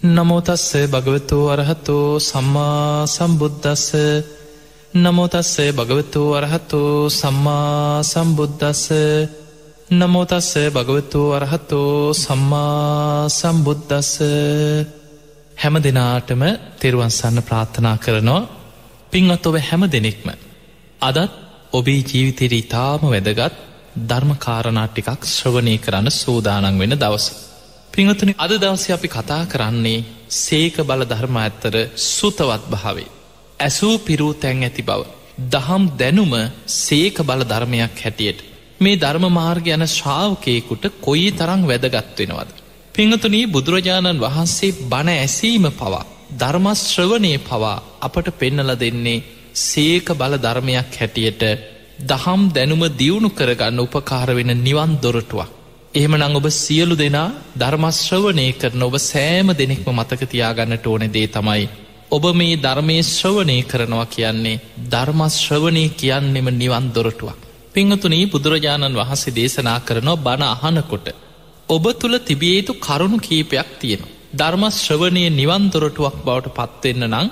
නමෝ තස්ස භගවතු අරහතෝ සම්මා සම්බුද්දස්ස නමෝ තස්ස භගවතු අරහතෝ සම්මා සම්බුද්දස්ස නමෝ තස්ස භගවතු අරහතෝ සම්මා සම්බුද්දස්ස. හැම දිනාටම තෙරුවන් සරණ ප්‍රාර්ථනා කරනවා. පින්වත් ඔබ හැම දෙනෙක්ම අදත් ඔබේ ජීවිතේට ඉතාම වැදගත් ධර්ම කාරණා ටිකක් ශ්‍රවණය කරන්න සූදානම් වෙන දවස. පින්වතුනි, අද දවසේ අපි කතා කරන්නේ සීක බල ධර්ම අතර සුතවත් භාවය. ඇසූ පිරූ තැන් ඇති බව. දහම් දැනුම සීක බල ධර්මයක් හැටියට මේ ධර්ම මාර්ගය යන ශ්‍රාවකයෙකුට කොයි තරම් වැදගත් වෙනවද? පින්වතුනි, බුදුරජාණන් වහන්සේ බණ ඇසීම පවා ධර්ම ශ්‍රවණය පවා අපට පෙන්නලා දෙන්නේ සීක බල ධර්මයක් හැටියට දහම් දැනුම දියුණු කරගන්න උපකාර වෙන නිවන් දොරටුවක්. එහෙමනම් ඔබ සියලු දෙනා ධර්ම ශ්‍රවණය කරන ඔබ සෑම දෙනෙක්ම මතක තියාගන්නට ඕනේ දේ තමයි ඔබ මේ ධර්මයේ ශ්‍රවණය කරනවා කියන්නේ ධර්ම ශ්‍රවණය කියන්නෙම නිවන් දොරටුවක්. පින්වතුනි, බුදුරජාණන් වහන්සේ දේශනා කරනවා බණ අහනකොට ඔබ තුල තිබිය යුතු කරුණු කීපයක් තියෙනවා. ධර්ම ශ්‍රවණය නිවන් දොරටුවක් බවට පත් වෙන්න නම්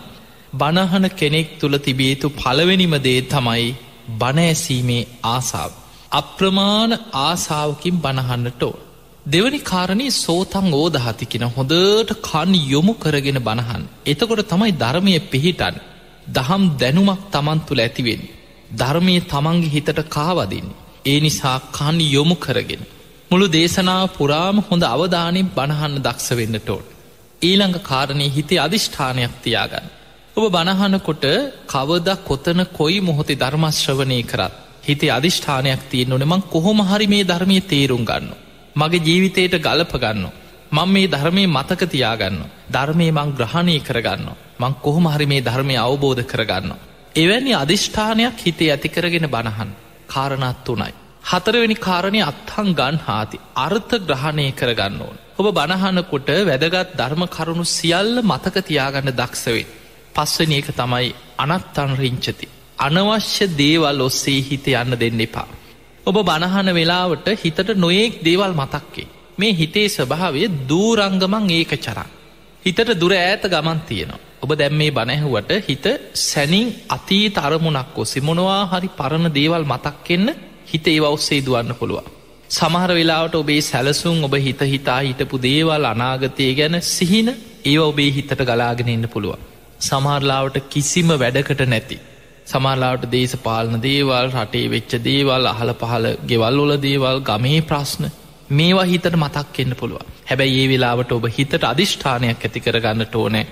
බණ අහන කෙනෙක් තුල තිබිය යුතු පළවෙනිම දේ තමයි බණ ඇසීමේ ආසාව. අප්‍රමාණ ආසාවකින් බණහන්නට ඕන. දෙවනි කාරණේ සෝතං ඕදහති කියන හොඳට කන් යොමු කරගෙන බණහන්. එතකොට තමයි ධර්මයේ පිහිටන්නේ. දහම් දැනුමක් Taman තුල ඇති වෙන්නේ. ධර්මයේ Tamanගේ හිතට කාවදින්නේ. ඒ නිසා කන් යොමු කරගෙන මුළු දේශනාව පුරාම හොඳ අවධානයෙන් බණහන්න දක්ෂ වෙන්නට ඕන. ඊළඟ කාරණේ හිතේ අදිෂ්ඨානයක් තියාගන්න. ඔබ බණහනකොට කවදා කොතන කොයි මොහොතේ ධර්ම ශ්‍රවණය කරත් හිතේ අදිෂ්ඨානයක් තියෙන්න ඕනේ. මං කොහොම හරි මේ ධර්මයේ තේරුම් ගන්නවා. මගේ ජීවිතේට ගලප ගන්නවා. මම මේ ධර්මයේ මතක තියාගන්නවා. ධර්මයේ මං ග්‍රහණය කරගන්නවා. මං කොහොම හරි මේ ධර්මය අවබෝධ කරගන්නවා. එවැනි අදිෂ්ඨානයක් හිතේ ඇති කරගෙන බණහන්. කාරණා 3යි. හතරවෙනි කාරණේ අත්හං ගන්හාති. අර්ථ ග්‍රහණය කරගන්න ඕන. ඔබ බණහනකොට වැදගත් ධර්ම කරුණු සියල්ල මතක තියාගන්න දක්ෂ වෙන්න. පස්වෙනි එක තමයි අනත්තං රිංචති. අනවශ්‍ය දේවල් ඔස්සේ හිත යන්න දෙන්න එපා. ඔබ බණහන වෙලාවට හිතට නොයෙක් දේවල් මතක් වෙයි. මේ හිතේ ස්වභාවය දූරංගමං ඒකචරං. හිතට දුර ඈත ගමන් තියෙනවා. ඔබ දැන් මේ බණ ඇහුවට හිත සැනින් අතීත අරමුණක් ඔස්සේ මොනවා හරි පරණ දේවල් මතක් වෙන්න හිත ඒව ඔස්සේ දුවන්න පුළුවන්. සමහර වෙලාවට ඔබේ සැලසුම් ඔබ හිතා හිටපු දේවල් අනාගතය ගැන සිහින ඒව ඔබේ හිතට ගලාගෙන ඉන්න පුළුවන්. සමහරලාවට කිසිම වැඩකට නැති, සමහරලාවට දේශපාලන දේවල්, රටේ වෙච්ච දේවල්, අහල පහල ගෙවල් වල දේවල්, ගමේ ප්‍රශ්න මේවා හිතට මතක් වෙන්න පුළුවන්. හැබැයි ඒ වෙලාවට ඔබ හිතට අදිෂ්ඨානයක් ඇති කරගන්නට ඕනේ.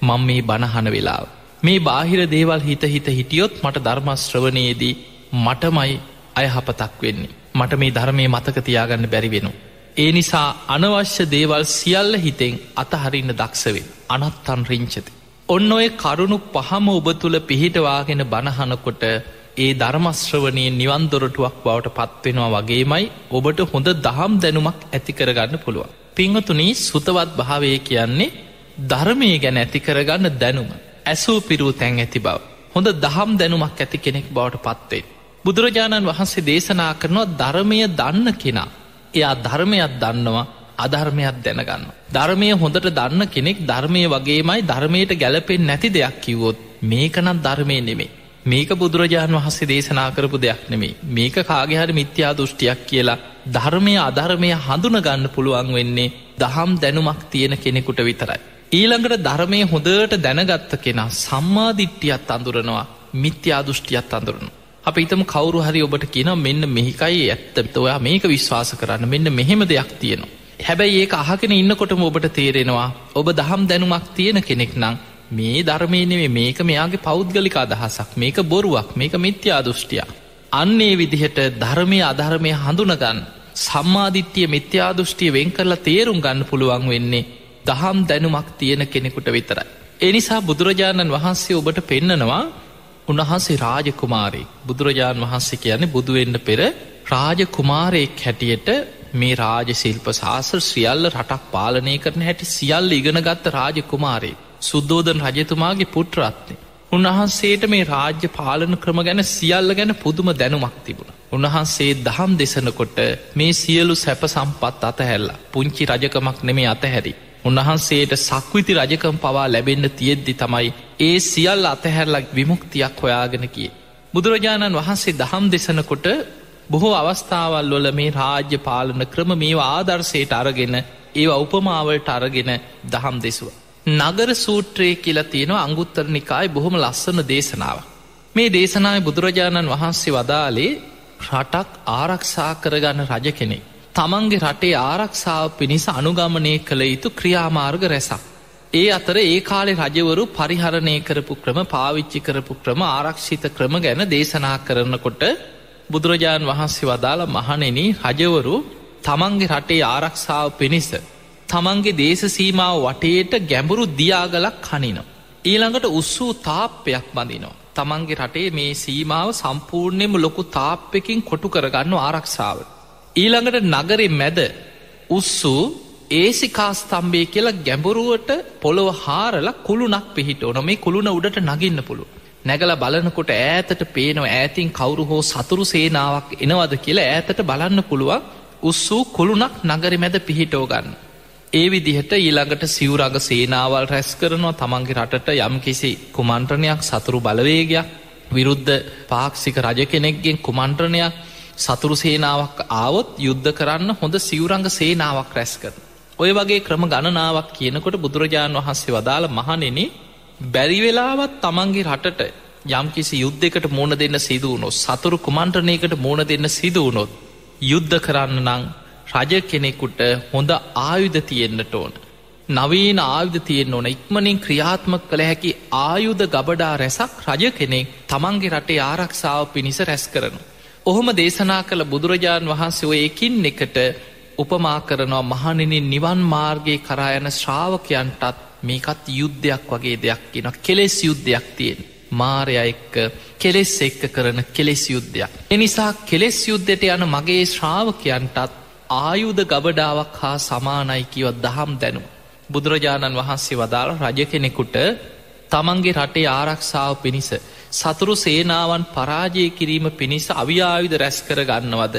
මම මේ බණහන වෙලාව මේ බාහිර දේවල් හිත හිටියොත් මට ධර්ම ශ්‍රවණයේදී මටමයි අයහපතක් වෙන්නේ. මට මේ ධර්මයේ මතක තියාගන්න බැරි වෙනවා. ඒ නිසා අනවශ්‍ය දේවල් සියල්ල හිතෙන් අතහරින්න දක්ෂ වෙන්න. අනත්තං රිංචති. ඔන්න ඔය කරුණු පහම ඔබ තුල පිහිටවාගෙන බණහනකොට ඒ ධර්ම ශ්‍රවණයේ නිවන් දොරටුවක් බවට පත් වෙනවා වගේමයි ඔබට හොඳ දහම් දැනුමක් ඇති කරගන්න පුළුවන්. පින්වතුනි, සුතවත් භාවය කියන්නේ ධර්මයේ ගැන ඇති කරගන්න දැනුම, ඇසූ පිරූ තැන් ඇති බව, හොඳ දහම් දැනුමක් ඇති කෙනෙක් බවට පත් වෙන්න. බුදුරජාණන් වහන්සේ දේශනා කරනවා ධර්මය දන්න කෙනා එයා ධර්මයක් දන්නවා, අධර්මයක් දැනගන්නවා. ධර්මය හොඳට දන්න කෙනෙක් ධර්මයේ වගේමයි ධර්මයට ගැලපෙන්නේ නැති දෙයක් කිව්වොත් මේක නම් ධර්මයේ නෙමෙයි. මේක බුදුරජාණන් වහන්සේ දේශනා කරපු දෙයක් නෙමෙයි. මේක කාගේ හරි මිත්‍යා දෘෂ්ටියක් කියලා ධර්මය අධර්මය හඳුනා ගන්න පුළුවන් වෙන්නේ දහම් දැනුමක් තියෙන කෙනෙකුට විතරයි. ඊළඟට ධර්මයේ හොඳට දැනගත්ත කෙනා සම්මා දිට්ඨියත් අඳුරනවා, මිත්‍යා දෘෂ්ටියත් අඳුරනවා. අපි හිතමු කවුරු හරි ඔබට කියනවා මෙන්න මේකයි ඇත්ත. ඔයා මේක විශ්වාස කරන්න. මෙන්න මෙහෙම දෙයක් තියෙනවා. හැබැයි ඒක අහගෙන ඉන්නකොටම ඔබට තේරෙනවා ඔබ දහම් දැනුමක් තියෙන කෙනෙක් නම් මේ ධර්මයේ නෙමෙයි, මේක මෙයාගේ පෞද්ගලික අදහසක්, මේක බොරුවක්, මේක මිත්‍යා දෘෂ්ටියක්. අන්න ඒ විදිහට ධර්මයේ අධර්මයේ හඳුනගන්න, සම්මා දිට්ඨිය මිත්‍යා දෘෂ්ටිය වෙන් කරලා තේරුම් ගන්න පුළුවන් වෙන්නේ දහම් දැනුමක් තියෙන කෙනෙකුට විතරයි. ඒ නිසා බුදුරජාණන් වහන්සේ ඔබට පෙන්නනවා උන්වහන්සේ රාජකුමාරයෙක්. බුදුරජාණන් වහන්සේ කියන්නේ බුදු වෙන්න පෙර රාජකුමාරයෙක් හැටියට මේ රාජ ශිල්ප ශාස්ත්‍ර සියල්ල රටක් පාලනය කරන හැටි සියල්ල ඉගෙනගත්ත රාජකුමාරයෙක්. සුද්ධෝදන රජතුමාගේ පුත්‍රරත්නේ. උන්වහන්සේට මේ රාජ්‍ය පාලන ක්‍රම ගැන සියල්ල ගැන පුදුම දැනුමක් තිබුණා. උන්වහන්සේ දහම් දෙසනකොට මේ සියලු සැප සම්පත් අතහැරලා පුංචි රජකමක් නෙමේ අතහැරි. උන්වහන්සේට සක්විති රජකම් පවා ලැබෙන්න තියෙද්දි තමයි ඒ සියල්ල අතහැරලා විමුක්තියක් හොයාගෙන ගියේ. බුදුරජාණන් වහන්සේ දහම් දෙසනකොට බොහෝ අවස්ථාවල් වල මේ රාජ්‍ය පාලන ක්‍රම මේවා ආදර්ශයට අරගෙන ඒවා උපමාවලට අරගෙන දහම් දෙසුවා. නගර සූත්‍රයේ කියලා තියෙනවා අංගුත්තර නිකායේ බොහොම ලස්සන දේශනාවක්. මේ දේශනාවේ බුදුරජාණන් වහන්සේ වදාළේ රටක් ආරක්ෂා කරගන්න රජ කෙනෙක් තමන්ගේ රටේ ආරක්ෂාව පිණිස අනුගමනය කළ යුතු ක්‍රියාමාර්ග රැසක්. ඒ අතර ඒ කාලේ රජවරු පරිහරණය කරපු ක්‍රම පාවිච්චි කරපු ක්‍රම ආරක්ෂිත ක්‍රම ගැන දේශනා කරනකොට බුදුරජාණන් වහන්සේ වදාළ මහණෙනි රජවරු තමන්ගේ රටේ ආරක්ෂාව පිණිස තමන්ගේ දේශ සීමාව වටේට ගැඹුරු දියාගලක් හනිනවා. ඊළඟට උස්සූ තාප්පයක් බඳිනවා. තමන්ගේ රටේ මේ සීමාව සම්පූර්ණයෙන්ම ලොකු තාප්පකින් කොටු කරගන්න ආරක්ෂාවට. ඊළඟට නගරේ මැද උස්සූ ඒසිකා ස්තම්භය කියලා ගැඹුරුවට පොළොව හාරලා කුළුණක් පිහිටවන. මේ කුළුණ උඩට නගින්න පුළුවන්. නැගලා බලනකොට ඈතට පේනවා ඈතින් කවුරු හෝ සතුරු සේනාවක් එනවද කියලා ඈතට බලන්න පුළුවන් උස්සූ කුළුණක් නගරේ මැද පිහිටව ගන්න. ඒ විදිහට ඊළඟට සිවුරග සේනාවල් රැස් කරනවා තමන්ගේ රටට යම්කිසි කුමන්ත්‍රණයක් සතුරු බලවේගයක් විරුද්ධ පාක්ෂික රජ කෙනෙක්ගෙන් කුමන්ත්‍රණයක් සතුරු සේනාවක් ආවොත් යුද්ධ කරන්න හොඳ සිවුරංග සේනාවක් රැස් කරනවා. ඔය වගේ ක්‍රම ගණනාවක් කියනකොට බුදුරජාණන් වහන්සේ වදාළ මහණෙනි බැරි වෙලාවත් තමන්ගේ රටට යම්කිසි යුද්ධයකට මුහුණ දෙන්න සිදු වුණොත් සතුරු කුමන්ත්‍රණයකට මුහුණ දෙන්න සිදු වුණොත් යුද්ධ කරන්න නම් රජ කෙනෙකුට හොඳ ආයුධ තියෙන්නට ඕන. නවීන ආයුධ තියෙන්න ඕන. ඉක්මනින් ක්‍රියාත්මක කළ හැකි ආයුධ ගබඩා රැසක් රජ කෙනෙක් තමන්ගේ රටේ ආරක්ෂාව පිණිස රැස් කරනවා. ඔහොම දේශනා කළ බුදුරජාණන් වහන්සේ ඔය එකින් එකට උපමා කරනවා මහණෙනි නිවන් මාර්ගයේ කරා යන ශ්‍රාවකයන්ටත් මේකත් යුද්ධයක් වගේ දෙයක් කියනවා. කෙලෙස් යුද්ධයක් තියෙන. මාරයා එක්ක කෙලෙස් එක්ක කරන කෙලෙස් යුද්ධයක්. ඒ නිසා කෙලෙස් යුද්ධයට යන මගේ ශ්‍රාවකයන්ටත් ආයුධ ගබඩාවක් හා සමානයි කියව දහම් දැනුම. බුදුරජාණන් වහන්සේ වදාළ රජ කෙනෙකුට තමන්ගේ රටේ ආරක්ෂාව පිණිස සතුරු සේනාවන් පරාජය කිරීම පිණිස අවියායුධ රැස් කර ගන්නවද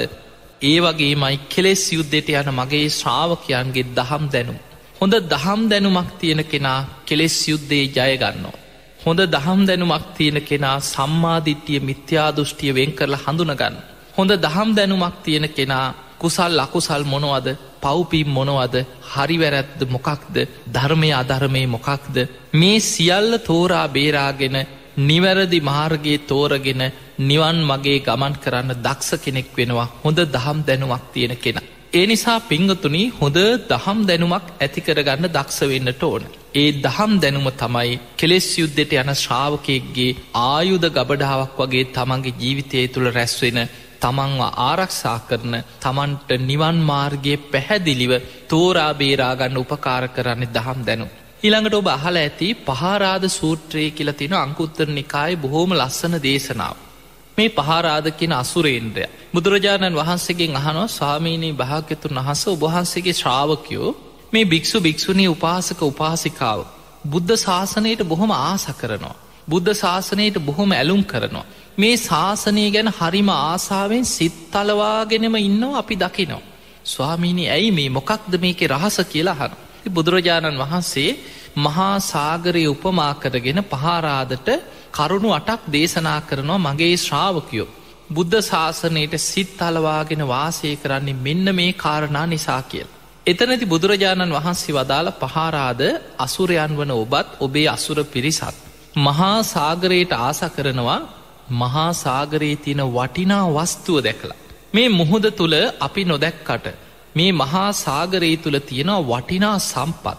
ඒ වගේමයි කෙලෙස් යුද්ධයට යන මගේ ශ්‍රාවකයන්ගේ දහම් දැනුම. හොඳ දහම් දැනුමක් තියෙන කෙනා කෙලෙස් යුද්ධයේ ජය ගන්නවා. හොඳ දහම් දැනුමක් තියෙන කෙනා සම්මාදිට්ඨිය මිත්‍යා දෘෂ්ටිය වෙන් කරලා හඳුනගන්න. හොඳ දහම් දැනුමක් තියෙන කෙනා කුසල් අකුසල් මොනවද පව්පින් මොනවද හරි වැරැද්ද මොකක්ද ධර්මය අධර්මය මොකක්ද මේ සියල්ල තෝරා බේරාගෙන නිවැරදි මාර්ගයේ තෝරගෙන නිවන් මගේ ගමන් කරන්න දක්ෂ කෙනෙක් වෙනවා හොඳ දහම් දැනුමක් තියෙන කෙනා. ඒ නිසා පිංගතුනි හොඳ දහම් දැනුමක් ඇති කරගන්න දක්ෂ වෙන්නට ඕන. ඒ දහම් දැනුම තමයි කෙලෙස් යුද්ධයට යන ශ්‍රාවකයෙක්ගේ ආයුධ ගබඩාවක් වගේ තමන්ගේ ජීවිතය තුළ රැස් වෙන තමන්ව ආරක්ෂා කරන තමන්ට නිවන් මාර්ගයේ පැහැදිලිව තෝරා බේරාගන්න උපකාර කරන්නේ දහම් දැනුම. ඊළඟට ඔබ අහලා ඇති පහාරාද සූත්‍රය කියලා තියෙන අංගුත්තර නිකායේ බොහොම ලස්සන දේශනාවක්. මේ පහාරාද කියන අසුරේන්ද්‍රය බුදුරජාණන් වහන්සේගෙන් අහනවා ස්වාමීනි භාග්‍යතුන් වහන්සේ ඔබ වහන්සේගේ ශ්‍රාවකයෝ මේ භික්ෂු භික්ෂුණී උපාසක උපාසිකාව බුද්ධ ශාසනයට බොහොම ආස කරනවා. බුද්ධ ශාසනයට බොහොම ඇලුම් කරනවා. මේ ශාසනය ගැන හරිම ආසාවෙන් සිත් තලවාගෙනම ඉන්නවා අපි දකිනවා. ස්වාමීනි ඇයි මේ මොකක්ද මේකේ රහස කියලා අහනවා. බුදුරජාණන් වහන්සේ මහා සාගරයේ උපමා කරගෙන පහාරාදට කරුණු 8ක් දේශනා කරනවා මගේ ශ්‍රාවකයෝ බුද්ධ ශාසනයට සිත් තලවාගෙන වාසය කරන්නේ මෙන්න මේ කාරණා නිසා කියලා. එතනදී බුදුරජාණන් වහන්සේ වදාළ පහාරාද අසුරයන් වන ඔබත් ඔබේ අසුර පිරිසත් මහා සාගරයට ආස කරනවා මහා සාගරයේ තියෙන වටිනා වස්තුව දැකලා. මේ මුහුද තුල අපි නොදැක්කට මේ මහා සාගරයේ තුල තියෙන වටිනා සම්පත්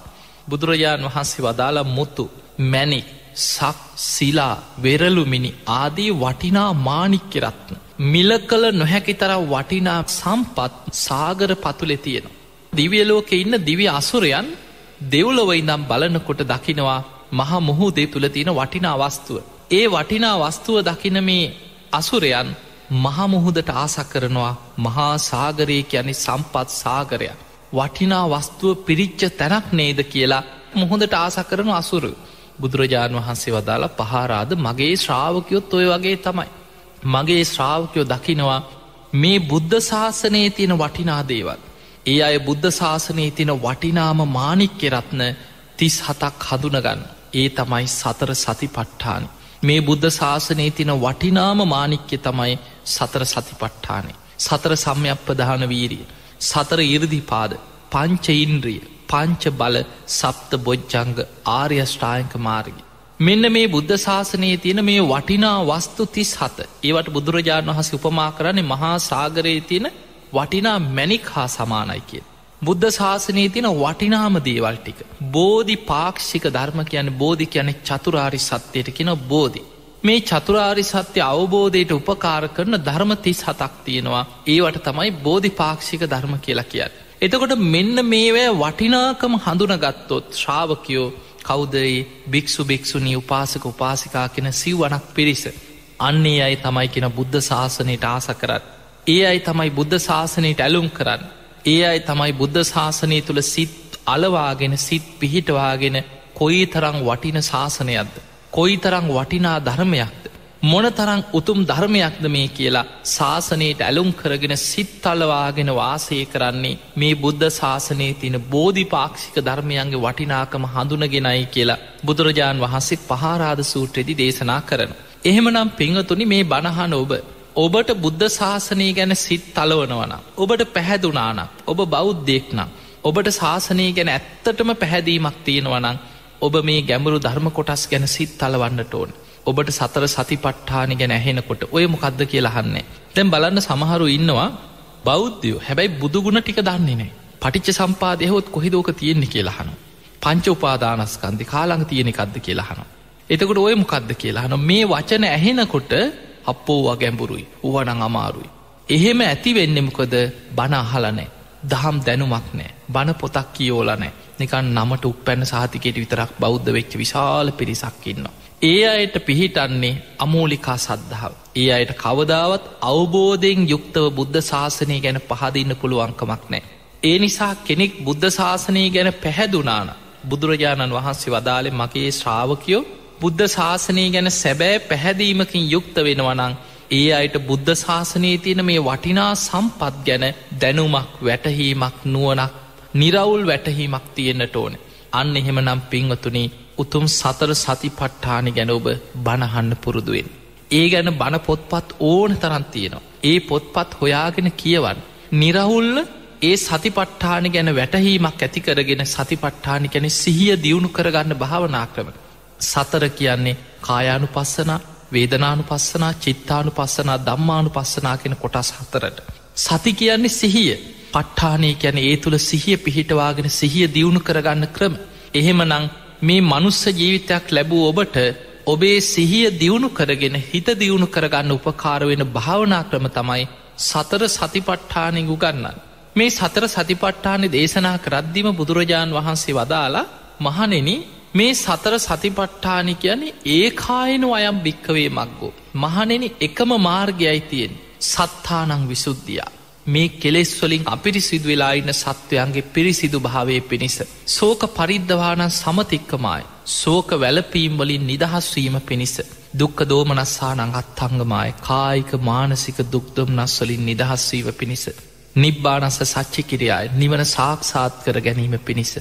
බුදුරජාණන් වහන්සේ වදාළ මුතු මැණික් සක් සිලා වෙරළුමිනි ආදී වටිනා මාණික්‍ය රත්න මිලකල නොහැකි තරම් වටිනා සම්පත් සාගර පතුලේ තියෙනවා. දිව්‍ය ලෝකේ ඉන්න දිව්‍ය අසුරයන් දෙව්ලොව ඉඳන් බලනකොට දකිනවා මහා මුහුදේ තුල තියෙන වටිනා වස්තුව. ඒ වටිනා වස්තුව දකින මේ අසුරයන් මහා මුහුදට ආස කරනවා මහා සාගරය කියන්නේ සම්පත් සාගරයක්. වටිනා වස්තුව පිරිච්ච තැනක් නේද කියලා මුහුදට ආස කරන අසුරු. බුදුරජාණන් වහන්සේ වදාලා පහාරාද මගේ ශ්‍රාවකයොත් ඔය වගේ තමයි. මගේ ශ්‍රාවකයෝ දකිනවා මේ බුද්ධ ශාසනයේ තියෙන වටිනා දේවල් ඒ අය බුද්ධ ශාසනයේ තියෙන වටිනාම මාණික්‍ය රත්න 37ක් හඳුනගන්න. ඒ තමයි සතර සතිපට්ඨාන. මේ බුද්ධ ශාසනයේ තියෙන වටිනාම මාණික්‍ය තමයි සතර සතිපට්ඨාන. සතර සම්‍යක්ප්‍රධාන වීරිය, සතර ඉර්ධිපාද, පංච ඉන්ද්‍රිය, පංච බල, සප්ත බොජ්ජංග, ආර්ය අෂ්ටාංගික මාර්ගය. මෙන්න මේ බුද්ධ ශාසනයේ තියෙන මේ වටිනා වස්තු 37. ඒවට බුදුරජාණන් වහන්සේ උපමා කරන්නේ මහා සාගරයේ තියෙන වටිනා මැණික් හා සමානයි කියලා. බුද්ධ ශාසනයේ තියෙන වටිනාම දේවල් ටික. බෝධි පාක්ෂික ධර්ම කියන්නේ, බෝධි කියන්නේ චතුරාර්ය සත්‍යයට කියන බෝධි. මේ චතුරාර්ය සත්‍ය අවබෝධයට උපකාර කරන ධර්ම 37ක් තියෙනවා. ඒවට තමයි බෝධි පාක්ෂික ධර්ම කියලා කියන්නේ. එතකොට මෙන්න මේවැ වටිනාකම හඳුනගත්තොත් ශ්‍රාවකයෝ කවුද? භික්ෂු භික්ෂුණී, උපාසක උපාසිකා කියන සිව්වණක් පිරිස. අන්නේ අය තමයි කියන බුද්ධ ශාසනයට ආස කරන්නේ. ඒ අය තමයි බුද්ධ ශාසනයට ඇලුම් කරන්නේ. ඒ අය තමයි බුද්ධ ශාසනය තුළ සිත් අලවාගෙන, සිත් පිහිටවාගෙන කොයි තරම් වටින ශාසනයක්ද, කොයි තරම් වටිනා ධර්මයක්ද, මොන තරම් උතුම් ධර්මයක්ද මේ කියලා ශාසනයට ඇලුම් කරගෙන සිත් අලවාගෙන වාසය කරන්නේ මේ බුද්ධ ශාසනයේ තියෙන බෝධිපාක්ෂික ධර්මයන්ගේ වටිනාකම හඳුනගෙනයි කියලා බුදුරජාන් වහන්සේ පහාරාද සූත්‍රයේදී දේශනා කරනවා. එහෙමනම් පින්වතුනි, මේ බණහන ඔබට බුද්ධ ශාසනය ගැන සිත් තලවනවනම්, ඔබට පැහැදුනානම්, ඔබ බෞද්ධයෙක් නම්, ඔබට ශාසනය ගැන ඇත්තටම පැහැදීමක් තියෙනවනම්, ඔබ මේ ගැඹුරු ධර්ම කොටස් ගැන සිත් තලවන්නට ඕන. ඔබට සතර සතිපට්ඨාන ගැන ඇහෙනකොට ඔය මොකද්ද කියලා අහන්නේ. දැන් බලන්න, සමහරු ඉන්නවා බෞද්ධයෝ, හැබැයි බුදුගුණ ටික දන්නේ නැහැ. පටිච්ච සම්පදාය හොත් කොහෙද ඕක තියෙන්නේ කියලා අහනවා. පංච උපාදානස්කන්ධේ කාලඟ තියෙන එකක්ද කියලා අහනවා. එතකොට ඔය මොකද්ද කියලා අහනවා. මේ වචන ඇහෙනකොට අප්පෝවා ගැඹුරුයි, ඌවා නම් අමාරුයි. එහෙම ඇති වෙන්නේ මොකද? බණ අහලා නැහැ, දහම් දැනුමක් නැහැ, බණ පොතක් කියෝලා නැහැ. නිකන් නමට උප්පැන්න සහතිකයට විතරක් බෞද්ධ වෙච්ච විශාල පිරිසක් ඉන්නවා. ඒ අයට පිහිටන්නේ අමූලිකා සද්ධාව. ඒ අයට කවදාවත් අවබෝධයෙන් යුක්තව බුද්ධ ශාසනය ගැන පහදින්න පුළුවන්කමක් නැහැ. ඒ නිසා කෙනෙක් බුද්ධ ශාසනය ගැන පැහැදුනා නම්, බුදුරජාණන් වහන්සේ වදාළේ මගේ ශ්‍රාවකයෝ බුද්ධ ශාසනය ගැන සැබෑ පැහැදීමකින් යුක්ත වෙනවා නම්, ඒ අයට බුද්ධ ශාසනයේ තියෙන මේ වටිනා සම්පත් ගැන දැනුමක්, වැටහීමක්, නුවණක්, නිරවුල් වැටහීමක් තියෙන්නට ඕනේ. අන්න එහෙමනම් පින්වතුනි, උතුම් සතර සතිපට්ඨාන ගැන ඔබ බණ අහන්න පුරුදු වෙන්න. ඒ ගැන බණ පොත්පත් ඕන තරම් තියෙනවා. ඒ පොත්පත් හොයාගෙන කියවන්න. නිරවුල්ව ඒ සතිපට්ඨාන ගැන වැටහීමක් ඇති කරගෙන, සතිපට්ඨාන කියන්නේ සිහිය දියුණු කරගන්න භාවනා ක්‍රම. සතර කියන්නේ කායානුපස්සනා, වේදනානුපස්සනා, චිත්තානුපස්සනා, ධම්මානුපස්සනා කියන කොටස් හතරට. සති කියන්නේ සිහිය. ප ဋ ාණය කියන්නේ ඒ තුළ සිහිය පිහිටවාගෙන සිහිය දියුණු කරගන්න ක්‍රම. එහෙමනම් මේ මනුස්ස ජීවිතයක් ලැබූ ඔබට ඔබේ සිහිය දියුණු කරගෙන හිත දියුණු කරගන්න උපකාර වෙන භාවනා ක්‍රම තමයි සතර සතිපට්ඨානෙ උගන්වන්නේ. මේ සතර සතිපට්ඨානෙ දේශනා කරද්දීම බුදුරජාන් වහන්සේ වදාලා, මහණෙනි, මේ සතර සතිපට්ඨාන කියන්නේ ඒකායනෝ අයම් භික්ඛවේ මග්ගෝ. මහණෙනි, එකම මාර්ගයයි තියෙන්නේ. සත්තානං විසුද්ධිය. මේ කෙලෙස් වලින් අපිරිසිදු වෙලා ඉන්න සත්වයන්ගේ පිරිසිදු භාවයේ පිණිස. ශෝක පරිද්දවාන සමතික්කමාය. ශෝක වැළපීම් වලින් නිදහස් වීම පිණිස. දුක්ඛ දෝමනස්සානං අත්ථංගමාය. කායික මානසික දුක් දුම්නස් වලින් නිදහස් වීම පිණිස. නිබ්බානස්ස සච්චි කිරියාය. නිවන සාක්ෂාත් කර ගැනීම පිණිස.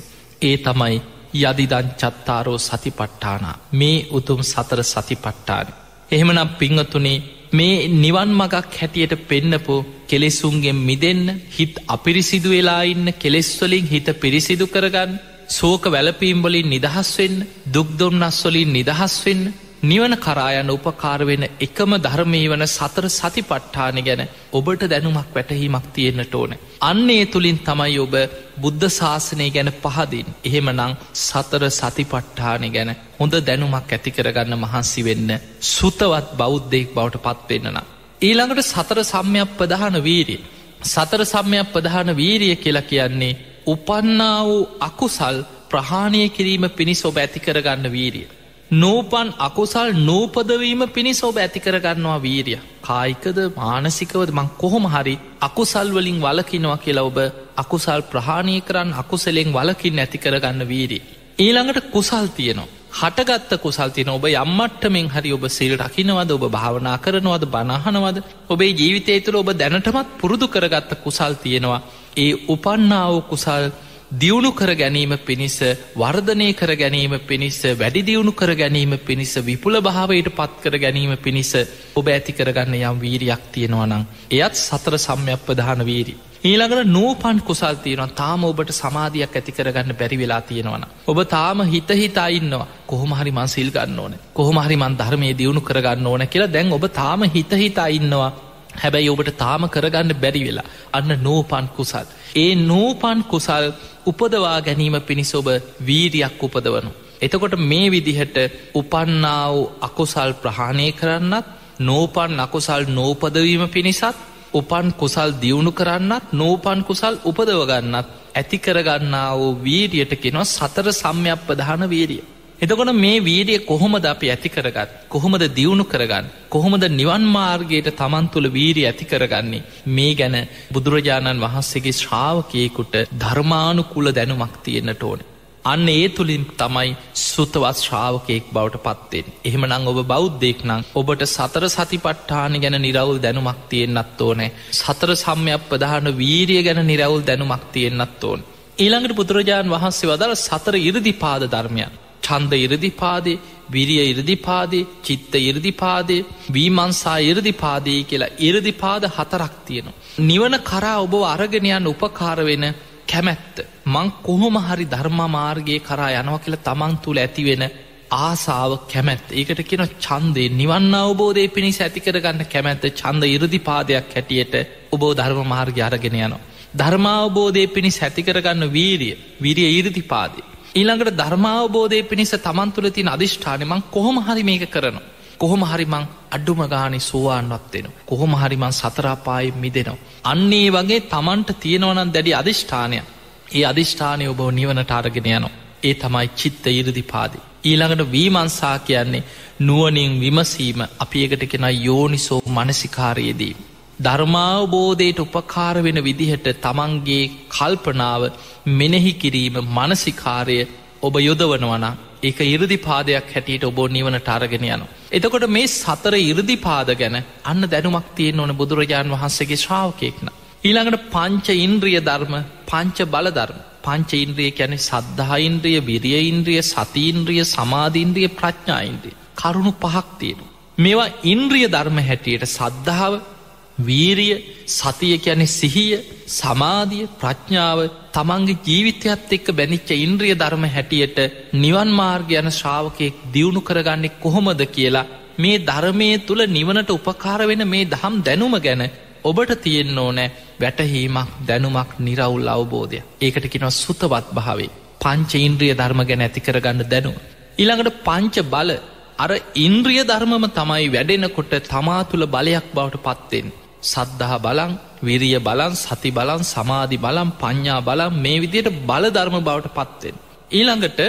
ඒ තමයි යදිදං චත්තාරෝ සතිපට්ඨාන. මේ උතුම් සතර සතිපට්ඨාන. එහෙමනම් පින්වතුනි, මේ නිවන් මගක් හැටියට පෙන්නපු කෙලෙසුන්ගෙන් මිදෙන්න, හිත අපිරිසිදු වෙලා ඉන්න කෙලෙස් වලින් හිත පිරිසිදු කරගන්න, ශෝක වැළපීම් වලින් නිදහස් වෙන්න, දුක් දුම්නස් වලින් නිදහස් වෙන්න, නිවන කරා යන උපකාර වෙන එකම ධර්මයේ වන සතර සතිපට්ඨාන ගැන ඔබට දැනුමක්, වැටහීමක් තියෙන්නට ඕනේ. අන්නේ තුලින් තමයි ඔබ බුද්ධ ශාසනය ගැන පහදින්නේ. එහෙමනම් සතර සතිපට්ඨාන ගැන හොඳ දැනුමක් ඇති කරගන්න මහන්සි වෙන්න, සුතවත් බෞද්ධයෙක් බවට පත් වෙන්න නම්. ඊළඟට සතර සම්‍යක්ප්‍රධාන වීරිය. සතර සම්‍යක්ප්‍රධාන වීරිය කියලා කියන්නේ උපන්නා වූ අකුසල් ප්‍රහාණය කිරීම පිණිස ඔබ ඇති කරගන්න වීරිය. නූපන් අකුසල් නූපදවීම පිණිස ඔබ ඇති කරගන්නවා වීරිය. කායිකද මානසිකවද මං කොහොම හරි අකුසල් වලින් වළකිනවා කියලා ඔබ අකුසල් ප්‍රහාණය කරන්න, අකුසලෙන් වළකින්න ඇති කරගන්න වීරිය. ඊළඟට කුසල් තියෙනවා. හටගත්ත කුසල් තියෙන ඔබ යම්මට්ටමින් හරි ඔබ සීල් රකින්නවද ඔබ භාවනා කරනවද බණ අහනවද ඔබේ ජීවිතය තුළ ඔබ දැනටමත් පුරුදු කරගත්ත කුසල් තියෙනවා ඒ උපන්නා වූ කුසල් දියුණු කර ගැනීම පිණිස වර්ධනය කර ගැනීම පිණිස වැඩි දියුණු කර ගැනීම පිණිස විපුල භාවයට පත් කර ගැනීම පිණිස ඔබ ඇති කරගන්න යම් වීරියක් තියෙනවා නම් එයත් සතර සම්‍යක්ප්‍රධාන වීරිය. ඊළඟට නූපන් කුසල් තියෙනවා තාම ඔබට සමාධියක් ඇති කරගන්න බැරි වෙලා තියෙනවනම් ඔබ තාම හිතා ඉන්නවා කොහොම හරි මං සීල් ගන්න ඕනේ කොහොම හරි මං ධර්මයේ දියුණු කරගන්න ඕනේ කියලා දැන් ඔබ තාම හිතා ඉන්නවා හැබැයි ඔබට තාම කරගන්න බැරි වෙලා අන්න නූපන් කුසල් ඒ නූපන් කුසල් උපදවා ගැනීම පිණිස ඔබ වීරියක් උපදවනවා එතකොට මේ විදිහට උපන්නා වූ අකුසල් ප්‍රහාණය කරන්නත් නූපන් අකුසල් නූපදවීම පිණිසත් උපන් කුසල් දියුණු කරන්නත් නූපන් කුසල් උපදව ගන්නත් ඇති කරගන්නා වූ වීරියට කියනවා සතර සම්‍යක්ප්‍රධාන වීරිය. එතකොට මේ වීරිය කොහොමද අපි ඇති කරගන්නේ? කොහොමද දියුණු කරගන්නේ? කොහොමද නිවන් මාර්ගයට Taman තුල වීරිය ඇති කරගන්නේ? මේ ගැන බුදුරජාණන් වහන්සේගේ ශ්‍රාවකයෙකුට ධර්මානුකූල දැනුමක් තියෙන්නට ඕනේ. අන්න ඒ තුලින් තමයි සුතවත් ශ්‍රාවකයෙක් බවට පත් වෙන්නේ. එහෙමනම් ඔබ බෞද්ධයෙක් නම් ඔබට සතර සතිපට්ඨාන ගැන නිරවුල් දැනුමක් තියෙන්නත් ඕනේ. සතර සම්‍යක්ප්‍රධාන වීරිය ගැන නිරවුල් දැනුමක් තියෙන්නත් ඕනේ. ඊළඟට බුදුරජාණන් වහන්සේ වදාළ සතර ඉර්ධිපාද ධර්මයන්. ඡන්ද ඉර්ධිපාදේ, විරිය ඉර්ධිපාදේ, චිත්ත ඉර්ධිපාදේ, විමර්ශා ඉර්ධිපාදේ කියලා ඉර්ධිපාද හතරක් තියෙනවා. නිවන කරා ඔබව අරගෙන යන උපකාර වෙන කැමැත්ත මං කොහොම හරි ධර්ම මාර්ගයේ කරා යනවා කියලා තමන් තුල ඇති වෙන ආසාව කැමැත්ත. ඒකට කියනවා ඡන්දේ. නිවන් අවබෝධය පිණිස ඇති කරගන්න කැමැත්ත ඡන්ද ඉර්ධිපාදයක් හැටියට ඔබ ධර්ම මාර්ගය අරගෙන යනවා. ධර්ම අවබෝධය පිණිස ඇති කරගන්න වීරිය, විරිය ඉර්ධිපාදේ. ඊළඟට ධර්ම අවබෝධය පිණිස තමන් තුල තියෙන අදිෂ්ඨානෙ මං කොහොම හරි මේක කරනවා. කොහොම හරි මං අඩුම ගානේ සෝවාන්වත් වෙනවා. කොහොම හරි මං සතර අපායෙන් මිදෙනවා. අන්න ඒ වගේ තමන්ට තියෙනවා නම් දැඩි අදිෂ්ඨානයක්. ඒ අදිෂ්ඨානය ඔබව නිවනට අරගෙන යනවා. ඒ තමයි චිත්ත ඉර්ධිපාදේ. ඊළඟට විමර්ශා කියන්නේ නුවණින් විමසීම. අපි ඒකට කියනවා යෝනිසෝ මනසිකාරයේදී. ධර්මාවබෝධයට උපකාර වෙන විදිහට තමන්ගේ කල්පනාව මෙනෙහි කිරීම මනසිකාරය ඔබ යොදවනවා නම් ඒක ඉර්ධිපාදයක් හැටියට ඔබ නිවනට අරගෙන යනවා. එතකොට මේ සතර ඉර්ධිපාද ගැන අන්න දැනුමක් තියෙන්න ඕන බුදුරජාණන් වහන්සේගේ ශ්‍රාවකයෙක් නම්. ඊළඟට පංච ඉන්ද්‍රිය ධර්ම, පංච බල ධර්ම. පංච ඉන්ද්‍රිය කියන්නේ සද්ධා ඉන්ද්‍රිය, විරිය ඉන්ද්‍රිය, සති ඉන්ද්‍රිය, සමාධි ඉන්ද්‍රිය, ප්‍රඥා ඉන්ද්‍රිය. කරුණු පහක් තියෙනවා. මේවා ඉන්ද්‍රිය ධර්ම හැටියට සද්ධාව, වීරිය, සතිය කියන්නේ සිහිය, සමාධිය, ප්‍රඥාව තමන්ගේ ජීවිතයත් එක්ක බැඳිච්ච ඉන්ද්‍රිය ධර්ම හැටියට නිවන් මාර්ගය යන ශ්‍රාවකයෙක් දියුණු කරගන්නේ කොහොමද කියලා මේ ධර්මයේ තුල නිවනට උපකාර වෙන මේ ධම් දැනුම ගැන ඔබට තියෙන්න ඕනේ වැටහීමක්, දැනුමක්, නිරවුල් අවබෝධයක්. ඒකට කියනවා සුතවත් භාවය. පංච ඉන්ද්‍රිය ධර්ම ගැන ඇති කරගන්න දැනුම. ඊළඟට පංච බල. අර ඉන්ද්‍රිය ධර්මම තමයි වැඩෙනකොට තමා තුල බලයක් බවට පත් වෙන්නේ. සද්ධා බලං, විරිය බලං, සති බලං, සමාධි බලං, ප්‍රඥා බලං මේ විදිහට බල ධර්ම බවට පත් වෙනවා. ඊළඟට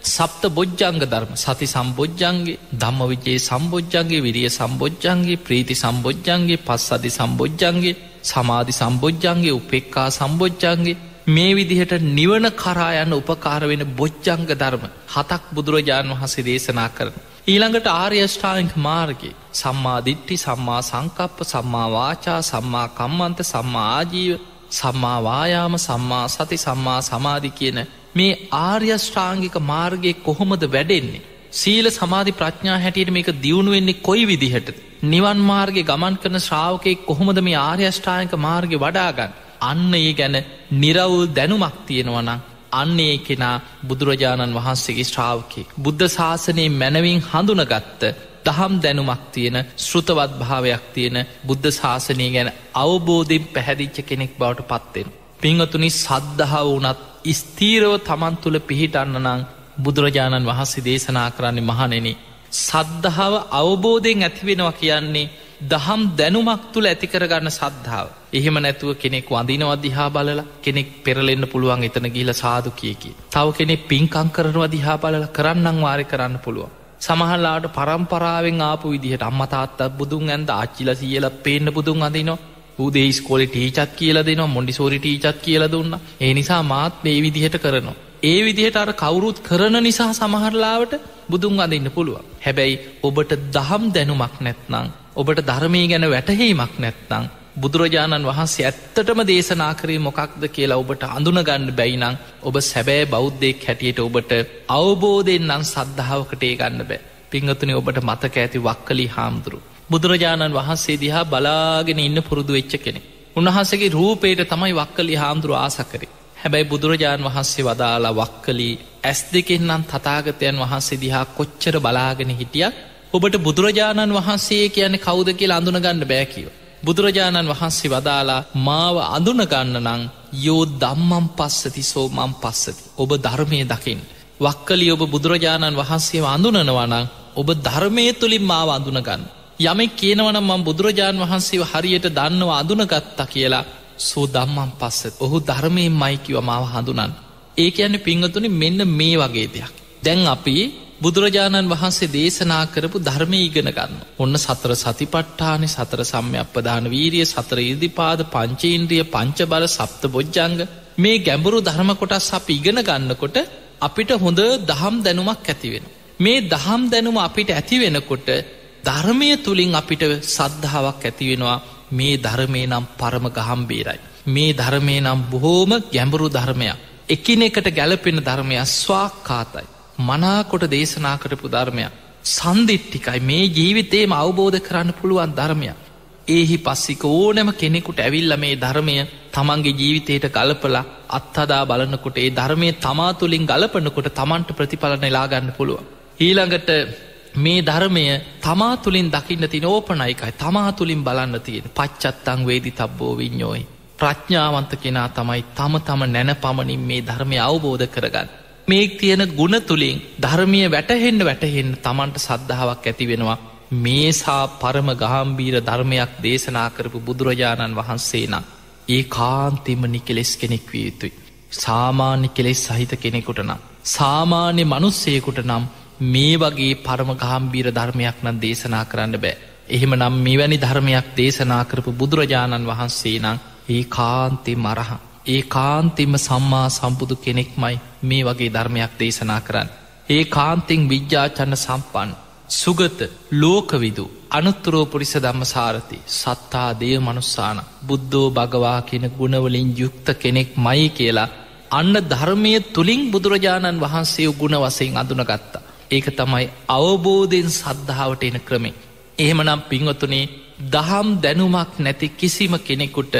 සප්ත බොජ්ජංග ධර්ම. සති සම්බොජ්ජංගේ, ධම්මවිචේ සම්බොජ්ජංගේ, විරිය සම්බොජ්ජංගේ, ප්‍රීති සම්බොජ්ජංගේ, පස්සද්ධි සම්බොජ්ජංගේ, සමාධි සම්බොජ්ජංගේ, උපේක්ඛා සම්බොජ්ජංගේ මේ විදිහට නිවන කරා යන උපකාර වෙන බොජ්ජංග ධර්ම හතක් බුදුරජාණන් වහන්සේ දේශනා කරනවා. ඊළඟට ආර්ය අෂ්ටාංගික මාර්ගයේ සම්මා දිට්ඨි, සම්මා සංකප්ප, සම්මා වාචා, සම්මා කම්මන්ත, සම්මා ආජීව, සම්මා වායාම, සම්මා සති, සම්මා සමාධි කියන මේ ආර්ය අෂ්ටාංගික මාර්ගයේ කොහොමද වැඩෙන්නේ? සීල සමාධි ප්‍රඥා හැටියට මේක දියුණු වෙන්නේ කොයි විදිහටද? නිවන් මාර්ගේ ගමන් කරන ශ්‍රාවකෙක් කොහොමද මේ ආර්ය අෂ්ටාංගික මාර්ගේ වඩා ගන්න? අන්න ඒ ගැන නිරවුල් දැනුමක් තියෙනවා නම් අන්න ඒ කෙනා බුදුරජාණන් වහන්සේගේ ශ්‍රාවකෙක්. බුද්ධ ශාසනයේ මැනවින් හඳුනගත්ත දහම් දැනුමක් තියෙන, ශ්‍රුතවත් භාවයක් තියෙන, බුද්ධ ශාසනය ගැන අවබෝධයෙන් පැහැදිච්ච කෙනෙක් බවට පත් වෙනවා. පින්වතුනි, සද්ධාව වුණත් ස්ථීරව Taman තුල පිහිටන්න නම් බුදුරජාණන් වහන්සේ දේශනා කරන්නේ මහණෙනි, සද්ධාව අවබෝධයෙන් ඇති වෙනවා කියන්නේ දහම් දැනුමක් තුල ඇති කරගන්න සද්ධාව. එහෙම නැතුව කෙනෙක් වඳිනවා දිහා බලලා කෙනෙක් පෙරලෙන්න පුළුවන් එතන ගිහිලා සාදු කිය කී. තව කෙනෙක් පින්කම් කරනවා දිහා බලලා කරන්නම් වාරේ කරන්න පුළුවන්. සමහරලාට පරම්පරාවෙන් ආපු විදිහට අම්මා තාත්තා බුදුන් ඇඳ ආච්චිලා සීයලා පේන්න බුදුන් අඳිනවා. උදේ ඉස්කෝලේ ටීචර්ත් කියලා දෙනවා, මොන්ඩිසෝරි ටීචර්ත් කියලා දුන්නා. ඒ නිසා මාත් මේ විදිහට කරනවා. ඒ විදිහට අර කවුරුත් කරන නිසා සමහරලාවට බුදුන් වඳින්න පුළුවන්. හැබැයි ඔබට දහම් දැනුමක් නැත්නම්, ඔබට ධර්මයේ ගැන වැටහීමක් නැත්නම්, බුදුරජාණන් වහන්සේ ඇත්තටම දේශනා කරේ මොකක්ද කියලා ඔබට අඳුනගන්න බැයි නම් ඔබ සැබෑ බෞද්ධයෙක් හැටියට ඔබට අවබෝධයෙන් නම් සද්ධාවකට ඒ ගන්න බෑ. පින්වතුනි, ඔබට මතක ඇති වක්කලි හාමුදුරුවෝ බුදුරජාණන් වහන්සේ දිහා බලාගෙන ඉන්න පුරුදු වෙච්ච කෙනෙක්. උන්වහන්සේගේ රූපයට තමයි වක්කලි හාමුදුරුවෝ ආස කරේ. හැබැයි බුදුරජාණන් වහන්සේ වදාලා වක්කලි ඇස් දෙකෙන් නම් තථාගතයන් වහන්සේ දිහා කොච්චර බලාගෙන හිටියත් ඔබට බුදුරජාණන් වහන්සේ කියන්නේ කවුද කියලා අඳුනගන්න බෑ කිව්වා. බුදුරජාණන් වහන්සේ වදාලා මාව අඳුනගන්න නම් යෝ ධම්මං පස්සති සෝ මං පස්සති. ඔබ ධර්මයේ දකින්න. වක්කලි ඔබ බුදුරජාණන් වහන්සේව අඳුනනවා නම් ඔබ ධර්මයේ තුලින් මාව අඳුනගන්න. යමෙක් කියනවා නම් මම බුදුරජාණන් වහන්සේව හරියට දන්නවා අඳුනගත්තා කියලා සෝ ධම්මං පස්සති. ඔහු ධර්මයෙන්මයි කිව්ව මාව හඳුනන්න. ඒ කියන්නේ පින්වතුනි මෙන්න මේ වගේ දෙයක්. දැන් අපි බුදුරජාණන් වහන්සේ දේශනා කරපු ධර්මයේ ඉගෙන ගන්න. ඔන්න සතර සතිපට්ඨාන, සතර සම්‍යක්පදාන වීරිය, සතර ඉර්ධිපාද, පංචේන්ද්‍රිය, පංච බල, සප්ත බොජ්ජංග මේ ගැඹුරු ධර්ම කොටස් අපි ඉගෙන ගන්නකොට අපිට හොඳ දහම් දැනුමක් ඇති වෙනවා. මේ දහම් දැනුම අපිට ඇති වෙනකොට ධර්මයේ තුලින් අපිට සද්ධාාවක් ඇති වෙනවා. මේ ධර්මේ නම් පරම ගහම්බීරයි. මේ ධර්මේ නම් බොහෝම ගැඹුරු ධර්මයක්. එකිනෙකට ගැලපෙන ධර්මයක්, ස්වාක්ඛාතයි. මනාකොට දේශනා කරපු ධර්මයක්. සන්දිට්ඨිකයි. මේ ජීවිතේම අවබෝධ කරන්න පුළුවන් ධර්මයක්. ඒහි පස්සික ඕනෑම කෙනෙකුට ඇවිල්ලා මේ ධර්මය තමන්ගේ ජීවිතයට ගලපලා අත්හදා බලනකොට ඒ ධර්මයේ තමා තුලින් ගලපනකොට තමන්ට ප්‍රතිඵල නෙලා ගන්න පුළුවන්. ඊළඟට මේ ධර්මය තමා තුලින් දකින්න තියෙන ඕපනයිකයි. තමා තුලින් බලන්න තියෙන පච්චත්තං වේදිතබ්බෝ විඤ්ඤෝයි. ප්‍රඥාවන්ත කෙනා තමයි තම නැනපමණින් මේ ධර්මය අවබෝධ කරගන්නේ. මේ තියෙන ගුණ තුලින් ධර්මීය වැටහෙන්න තමන්ට සද්ධාාවක් ඇති වෙනවා. මේසා පරම ගාම්භීර ධර්මයක් දේශනා කරපු බුදුරජාණන් වහන්සේ නම් ඒකාන්තයෙන්ම නිකලෙස් කෙනෙක් විය යුතුයි. සාමාන්‍ය කෙලෙස් සහිත කෙනෙකුට නම්, සාමාන්‍ය මිනිස්සෙකුට නම් මේ වගේ පරම ගාම්භීර ධර්මයක් නම් දේශනා කරන්න බෑ. එහෙමනම් මෙවැනි ධර්මයක් දේශනා කරපු බුදුරජාණන් වහන්සේ නම් ඒකාන්තයෙන්ම අරහං, ඒකාන්තයෙන්ම සම්මා සම්බුදු කෙනෙක්මයි මේ වගේ ධර්මයක් දේශනා කරන්නේ. ඒකාන්තයෙන් විද්‍යාචරණ සම්පන්න, සුගත, ලෝකවිදු, අනුත්තරෝ පුරිස ධම්මසාරති, සත්තා දේව මනුස්සාන, බුද්ධෝ භගවා කියන ගුණවලින් යුක්ත කෙනෙක්මයි කියලා අන්න ධර්මයේ තුලින් බුදුරජාණන් වහන්සේ ගුණ වශයෙන් අඳුනගත්තා. ඒක තමයි අවබෝධයෙන් සද්ධාවට එන ක්‍රමය. එහෙමනම් පින්වතුනි, දහම් දැනුමක් නැති කිසිම කෙනෙකුට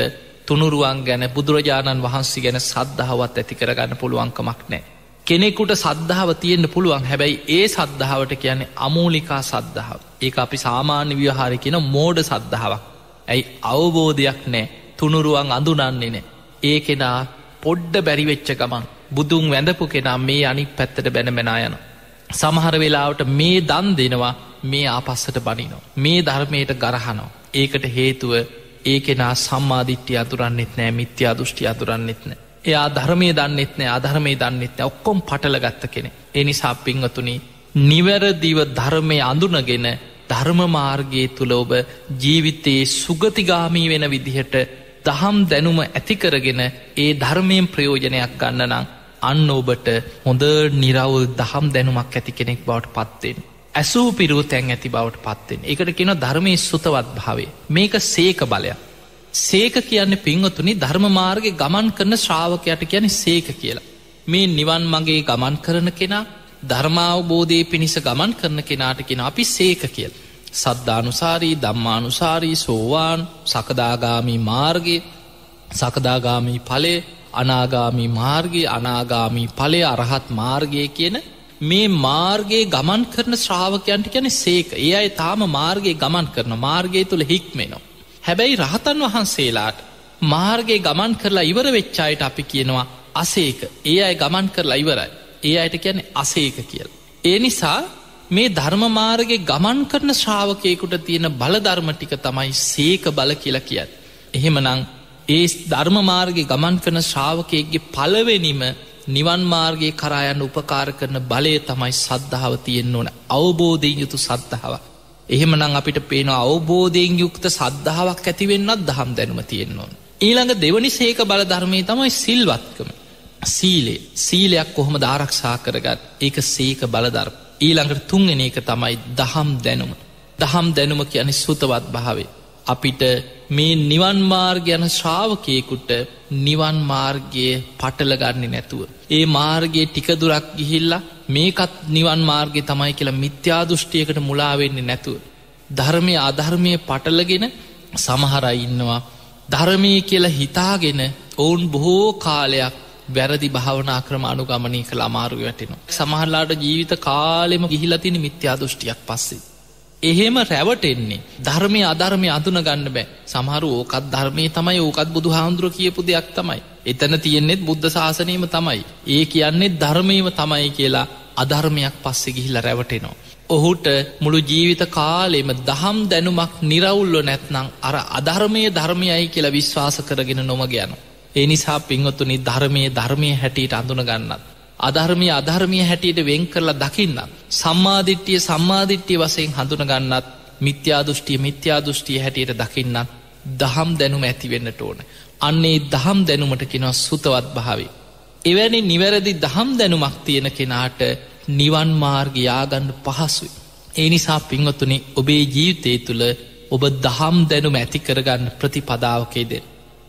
තුනුරුවන් ගැන, බුදුරජාණන් වහන්සේ ගැන සද්ධාවත් ඇති කරගන්න පුළුවන් කමක් නැහැ. කෙනෙකුට සද්ධාව තියෙන්න පුළුවන්. හැබැයි ඒ සද්ධාවට කියන්නේ අමූලිකා සද්ධාව. ඒක අපි සාමාන්‍ය ව්‍යවහාරයේ කියන මෝඩ සද්ධාවක්. ඇයි? අවබෝධයක් නැහැ. තුනුරුවන් අඳුනන්නේ නැහැ. ඒ කෙනා පොඩ්ඩ බැරි වෙච්ච ගමන් බුදුන් වැඳපු කෙනා මේ අනිත් පැත්තට බැන යනවා. සමහර වෙලාවට මේ දන් දෙනවා, මේ ආපස්සට බනිනවා, මේ ධර්මයට ගරහනවා. ඒකට හේතුව ඒ කෙනා සම්මා දිට්ඨිය අඳුරන්නෙත් නැහැ, මිත්‍යා දෘෂ්ටි අඳුරන්නෙත් නැහැ. එයා ධර්මයේ දන්නෙත් නැහැ, අධර්මයේ දන්නෙත් නැහැ. ඔක්කොම පටලගත්ත කෙනෙක්. ඒ නිසා පින්වතුනි, නිවැරදිව ධර්මයේ අඳුනගෙන ධර්ම මාර්ගයේ තුල ඔබ ජීවිතේ සුගතිගාමී වෙන විදිහට දහම් දැනුම ඇති කරගෙන ඒ ධර්මයෙන් ප්‍රයෝජනයක් ගන්න නම් අන්න ඔබට හොඳ නිරවුල් දහම් දැනුමක් ඇති කෙනෙක් බවට පත් වෙන්න. ඇසූ පිරූ තැන් ඇති බවට පත් වෙන්න. ඒකට කියනවා ධර්මයේ සුතවත් භාවය. මේක සීක බලයක්. සීක කියන්නේ පින්වතුනි, ධර්ම මාර්ගේ ගමන් කරන ශ්‍රාවකයාට කියන්නේ සීක කියලා. මේ නිවන් මාගේ ගමන් කරන කෙනා, ධර්මාවබෝධයේ පිණිස ගමන් කරන කෙනාට කියන අපි සීක කියලා. සද්ධානුසාරී, ධම්මානුසාරී, සෝවාන්, සකදාගාමි මාර්ගයේ, සකදාගාමි ඵලයේ, අනාගාමි මාර්ගයේ, අනාගාමි ඵලයේ, අරහත් මාර්ගයේ කියන මේ මාර්ගයේ ගමන් කරන ශ්‍රාවකයන්ට කියන්නේ සීක. ඒ අය තාම මාර්ගයේ ගමන් කරන, මාර්ගය තුල හික්මෙනවා. හැබැයි රහතන් වහන්සේලාට මාර්ගයේ ගමන් කරලා ඉවර වෙච්ච අයට අපි කියනවා අසීක. ඒ අය ගමන් කරලා ඉවරයි. ඒ අයට කියන්නේ අසීක කියලා. ඒ නිසා මේ ධර්ම මාර්ගයේ ගමන් කරන ශ්‍රාවකයෙකුට තියෙන බල ධර්ම ටික තමයි සීක බල කියලා කියන්නේ. එහෙමනම් ඒ ධර්ම මාර්ගයේ ගමන් කරන ශ්‍රාවකයෙක්ගේ පළවෙනිම නිවන් මාර්ගයේ කරා යන උපකාර කරන බලය තමයි සද්ධාව තියෙන්න ඕන. අවබෝධයෙන් යුතු සද්ධාව. එහෙමනම් අපිට පේනවා අවබෝධයෙන් යුක්ත සද්ධාාවක් ඇති වෙන්නත් දහම් දැනුම තියෙන්න ඕන. ඊළඟ දෙවනි සීක බල ධර්මයේ තමයි සිල්වත්කම. සීලයක් කොහොමද ආරක්ෂා කරගන්න? ඒක සීක බලධර්ම. ඊළඟට තුන්වෙනි එක තමයි දහම් දැනුම. දහම් දැනුම කියන්නේ සුතවත් භාවය. අපිට මේ නිවන් මාර්ගය යන ශ්‍රාවකයෙකුට නිවන් මාර්ගයේ පටල ගන්නේ නැතුව, ඒ මාර්ගයේ ටික දුරක් ගිහිල්ලා මේකත් නිවන් මාර්ගය තමයි කියලා මිත්‍යා දෘෂ්ටියකට මුලා වෙන්නේ නැතුව, ධර්මයේ අධර්මයේ පටලගෙන සමහර අය ඉන්නවා ධර්මයේ කියලා හිතාගෙන ඔවුන් බොහෝ කාලයක් වැරදි භාවනා ක්‍රම අනුගමනය කළ අමාරුවේ වැටෙනවා. සමහරලාට ජීවිත කාලෙම ගිහිලා තියෙන මිත්‍යා දෘෂ්ටියක් පස්සේ. එහෙම රැවටෙන්නේ ධර්මයේ අධර්මයේ අඳුන ගන්න බෑ. සමහරු ඕකත් ධර්මයේ තමයි, ඕකත් බුදුහාමුදුරුවෝ කියපු දෙයක් තමයි. එතන තියෙන්නේත් බුද්ධ ශාසනයම තමයි. ඒ කියන්නේ ධර්මයේම තමයි කියලා අධර්මයක් පස්සේ ගිහිලා රැවටෙනවා. ඔහුට මුළු ජීවිත කාලෙම දහම් දැනුමක් නිරවුල්ව නැත්නම් අර අධර්මයේ ධර්මයයි කියලා විශ්වාස කරගෙන නොමග යනවා. ඒ නිසා පින්වතුනි, ධර්මයේ හැටියට අඳුන ගන්නත්, අධර්මයේ හැටියට වෙන් කරලා දකින්නත්, සම්මාදිට්ඨිය වශයෙන් හඳුන ගන්නත්, මිත්‍යා දෘෂ්ටිය හැටියට දකින්නත් දහම් දැනුම ඇති වෙන්නට ඕන. අන්නේ දහම් දැනුමට කියනවා සුතවත් භාවය. එවැනි නිවැරදි දහම් දැනුමක් තියෙන කෙනාට නිවන් මාර්ගය යාගන්න පහසුයි. ඒ නිසා පින්වතුනි, ඔබේ ජීවිතය තුළ ඔබ දහම් දැනුම ඇති කරගන්න ප්‍රතිපදාවකේද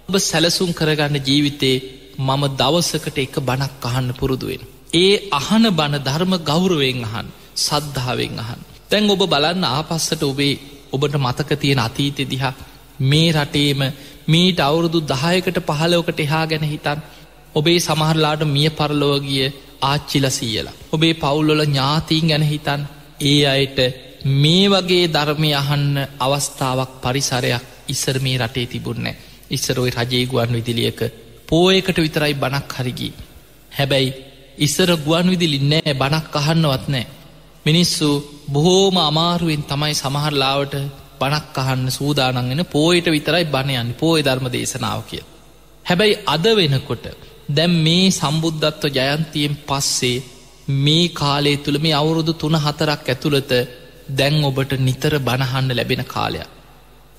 ඔබ සැලසුම් කරගන්න ජීවිතේ මම දවසකට එක බණක් අහන්න පුරුදු වෙන. ඒ අහන බණ ධර්ම ගෞරවයෙන් අහන්න, සද්ධාවෙන් අහන්න. දැන් ඔබ බලන්න ආපස්සට ඔබට මතක තියෙන අතීතෙ දිහා, මේ රටේම මීට අවුරුදු 10කට 15කට එහා ගැන හිතන්න. ඔබේ සමහරලාට මිය පරලොව ගිය ආච්චිලා සීයලා, ඔබේ පවුල්වල ඥාතීන් ගැන හිතන්න. ඒ අයට මේ වගේ ධර්මය අහන්න අවස්ථාවක්, පරිසරයක් ඉස්සර මේ රටේ තිබුණේ නැහැ. ඉස්සර ඔය රජයේ ගුවන් විදුලියක පෝයකට විතරයි බණක් හරි ගියේ. හැබැයි ඉස්සර ගුවන් විදුලි නැහැ, බණක් අහන්නවත් නැහැ. මිනිස්සු බොහෝම අමාරුවෙන් තමයි සමහර ලාවට බණක් අහන්න සූදානම් වෙන. පෝයට විතරයි බණ යන්නේ, පෝය ධර්ම දේශනාව කියලා. හැබැයි අද වෙනකොට දැන් මේ සම්බුද්ධත්ව ජයන්තියෙන් පස්සේ මේ කාලය තුල මේ අවුරුදු 3-4ක් ඇතුළත දැන් ඔබට නිතර බණ අහන්න ලැබෙන කාලයක්.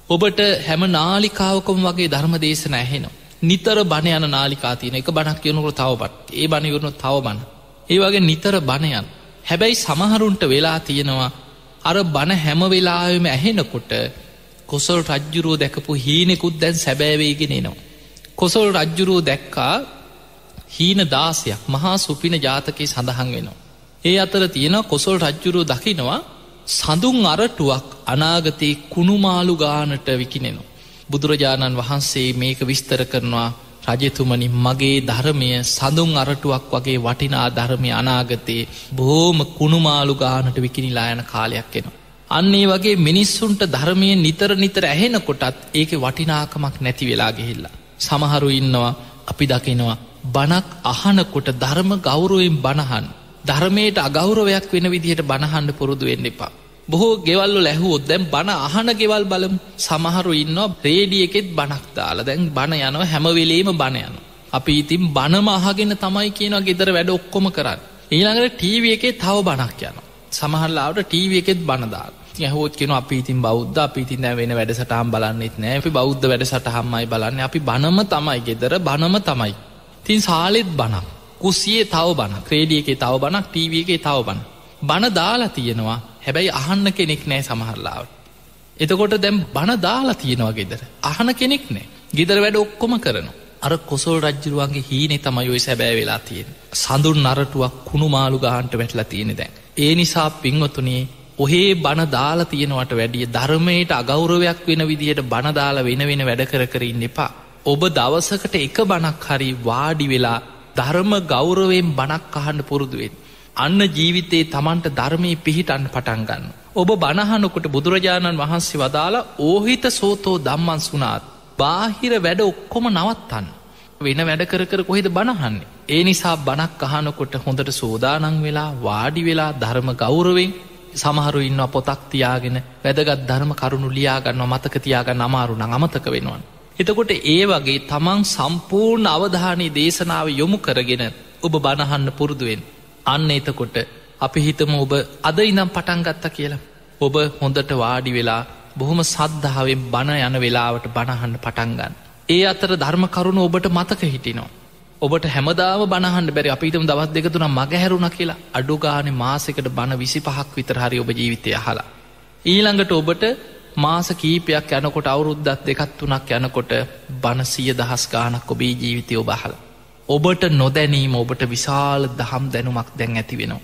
ඔබට හැම නාලිකාවකම වගේ ධර්ම දේශන ඇහෙනවා. නිතර බණ යන නාලිකා තියෙන. එක බණක් කියනකොට තව බණ, ඒ බණ ඉවරනොත් තව බණ. ඒ වගේ නිතර බණ යන. හැබැයි සමහරුන්ට වෙලා තියෙනවා අර බණ හැම වෙලාවෙම ඇහෙනකොට කොසල් රජ්ජුරුව දැකපු හීනෙකුත් දැන් සැබෑ වේගෙන එනවා. කොසල් රජ්ජුරුව දැක්කා හීන 16ක් මහා සුපින ජාතකයේ සඳහන් වෙනවා. ඒ අතර තියෙනවා කොසල් රජ්ජුරුව දකිනවා සඳුන් අරටුවක් අනාගතේ කුණුමාලු ගානට විකිනෙනවා. බුදුරජාණන් වහන්සේ මේක විස්තර කරනවා, රජතුමනි, මගේ ධර්මය සඳුන් අරටුවක් වගේ වටිනා ධර්මය අනාගතේ බොහොම කුණුමාලු ගානට විකිනිලා යන කාලයක් එනවා. අන්න ඒ වගේ මිනිස්සුන්ට ධර්මයේ නිතර ඇහෙනකොටත් ඒකේ වටිනාකමක් නැති වෙලා ගිහිල්ලා. සමහරු ඉන්නවා, අපි දකිනවා බණක් අහනකොට ධර්ම ගෞරවයෙන් බණහන්, ධර්මයට අගෞරවයක් වෙන විදිහට බණහන්න පුරුදු වෙන්න එපා. බොහෝ ගෙවල් වල ඇහුවොත් දැන් බණ අහන ගෙවල් බලමු. සමහරු ඉන්නවා රේඩියෝ එකෙත් බණක් දාලා දැන් බණ යනවා, හැම වෙලෙම බණ යනවා. අපි ඉතින් බණම අහගෙන තමයි කියනවා ගෙදර වැඩ ඔක්කොම කරන්නේ. ඊළඟට ටීවී එකේ තව බණක් යනවා. සමහර ලාවට ටීවී එකෙත් බණ දානවා. ඇහුවොත් කියනවා අපි ඉතින් බෞද්ධ, අපි ඉතින් දැන් වෙන වැඩසටහන් බලන්නෙත් නෑ, අපි බෞද්ධ වැඩසටහන්මයි බලන්නේ, අපි බණම තමයි, ගෙදර බණම තමයි. ඉතින් සාලෙත් බණක්, කුස්සියේ තව බණක්, රේඩියෝ එකේ තව බණක්, ටීවී එකේ තව බණක්. බණ දාලා තියෙනවා, හැබැයි අහන්න කෙනෙක් නෑ සමහර ලාවට. එතකොට දැන් බණ දාලා තියෙනවා ගෙදර, අහන කෙනෙක් නෑ. ගෙදර වැඩ ඔක්කොම කරනවා. අර කොසල් රජුරුවන්ගේ හීනේ තමයි ඔය සැබෑ වෙලා තියෙන්නේ. සඳුන් නරටුවක් කුණුමාලු ගහන්න වැටලා තියෙන්නේ දැන්. ඒ නිසා පින්වතුනි, ඔහේ බණ දාලා තියෙනවට වැඩිය ධර්මයට අගෞරවයක් වෙන විදිහට බණ දාලා වෙන වැඩ කර ඉන්න එපා. ඔබ දවසකට එක බණක් හරි වාඩි වෙලා ධර්ම ගෞරවයෙන් බණක් අහන්න පුරුදු වෙන්න. අන්න ජීවිතේ Tamanට ධර්මයේ පිහිටන්න පටන් ගන්න. ඔබ බණ අහනකොට බුදුරජාණන් වහන්සේ වදාලා ඕහිත සෝතෝ ධම්මං සුනාත්. බාහිර වැඩ ඔක්කොම නවත්තන්න. වෙන වැඩ කර කොහෙද බණ අහන්නේ? ඒ නිසා බණක් අහනකොට හොඳට සෝදානම් වෙලා වාඩි වෙලා ධර්ම ගෞරවයෙන්. සමහරු ඉන්නවා පොතක් තියාගෙන වැදගත් ධර්ම කරුණු ලියා ගන්නවා, මතක තියාගන්න අමාරු නම් අමතක වෙනවා. එතකොට ඒ වගේ තමන් සම්පූර්ණ අවධානය දේශනාව යොමු කරගෙන ඔබ බණ අහන්න පුරුදු වෙන්න. අන්න එතකොට අපි හිතමු ඔබ අද ඉඳන් පටන් ගත්තා කියලා. ඔබ හොඳට වාඩි වෙලා බොහොම සද්ධාවෙන් බණ යන වෙලාවට බණ අහන්න පටන් ගන්න. ඒ අතර ධර්ම කරුණු ඔබට මතක හිටිනවා. ඔබට හැමදාම බණහන්න බැරි අපිටම දවස් දෙක තුනක් මගහැරුණා කියලා අඩු ගානේ මාසෙකට බණ 25ක් විතර හරි ඔබ ජීවිතේ අහලා. ඊළඟට ඔබට මාස කීපයක් යනකොට අවුරුද්දක් දෙකක් තුනක් යනකොට බණ 100,000 ගාණක් ඔබේ ජීවිතේ ඔබ අහලා. ඔබට නොදැනීම ඔබට විශාල දහම් දැනුමක් දැන් ඇති වෙනවා.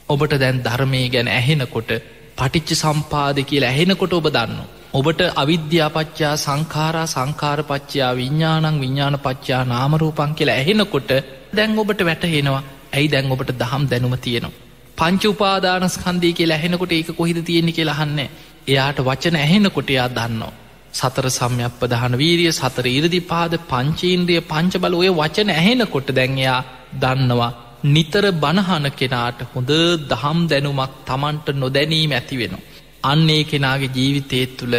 ඔබට දැන් ධර්මයේ ගැන ඇහෙනකොට පටිච්ච සම්පාදේ කියලා ඇහෙනකොට ඔබ දන්නවා. ඔබට අවිද්‍යාපච්චා සංඛාරා සංඛාරපච්චා විඥානං විඥානපච්චා නාම රූපං කියලා ඇහෙනකොට දැන් ඔබට වැටහෙනවා. ඇයි දැන් ඔබට දහම් දැනුම තියෙනවා. පංච උපාදානස්කන්ධය කියලා ඇහෙනකොට ඒක කොහෙද තියෙන්නේ කියලා අහන්නේ. එයාට වචන ඇහෙනකොට එයා දන්නවා. සතර සම්‍යක්ප්‍රධාන වීරිය, සතර ඉරිදිපාද, පංචේන්ද්‍රිය, පංච බල ඔය වචන ඇහෙනකොට දැන් එයා දන්නවා. නිතර බණහන කෙනාට හොඳ දහම් දැනුමක් Tamanට නොදැනීම ඇති වෙනවා. අන්න ඒ කෙනාගේ ජීවිතය තුළ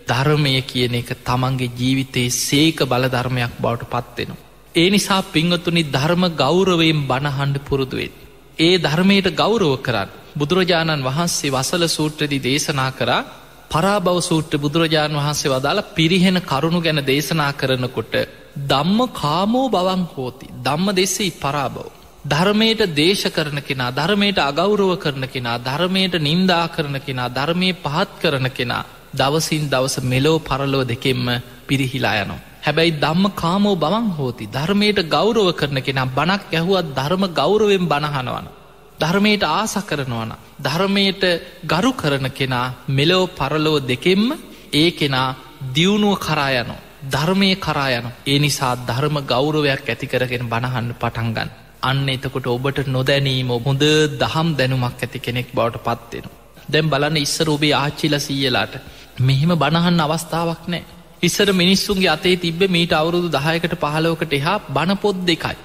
ධර්මය කියන එක තමන්ගේ ජීවිතයේ සේක බල ධර්මයක් බවට පත් වෙනවා. ඒ නිසා පින්වතුනි ධර්ම ගෞරවයෙන් බණහන්න පුරුදු වෙන්න. ඒ ධර්මයට ගෞරව කරන්න. බුදුරජාණන් වහන්සේ වසල සූත්‍රයේදී දේශනා කරා පරාභව සූත්‍රය බුදුරජාණන් වහන්සේ වදාළ පිරිහෙන කරුණු ගැන දේශනා කරනකොට ධම්ම කාමෝ බවං හෝති. ධම්ම දෙස්සී පරාභව. ධර්මයට දේශ කරන කෙනා, ධර්මයට අගෞරව කරන කෙනා, ධර්මයට නින්දා කරන කෙනා, ධර්මයේ පහත් කරන කෙනා දවසින් දවස මෙලෝ පරලෝ දෙකෙන්ම පිරිහිලා යනවා. හැබැයි ධම්ම කාමෝ බවං හෝති. ධර්මයට ගෞරව කරන කෙනා බණක් ඇහුවත් ධර්ම ගෞරවයෙන් බණහනවන. ධර්මයට ආස කරනවන. ධර්මයට ගරු කරන කෙනා මෙලෝ පරලෝ දෙකෙන්ම ඒ කෙනා දියුණුව කරා යනවා. ධර්මයේ කරා යනවා. ඒ නිසා ධර්ම ගෞරවයක් ඇති කරගෙන බණහන්න පටන් ගන්න. අන්න එතකොට ඔබට නොදැනීම හොඳ දහම් දැනුමක් ඇති කෙනෙක් බවට පත් වෙනවා. දැන් බලන්න ඉස්සර ඔබේ ආච්චිලා සීයලාට මෙහිම බණහන්න අවස්ථාවක් නැහැ. ඉස්සර මිනිස්සුන්ගේ අතේ තිබ්බේ මීට අවුරුදු 10කට 15කට එහා බණ පොත් දෙකයි.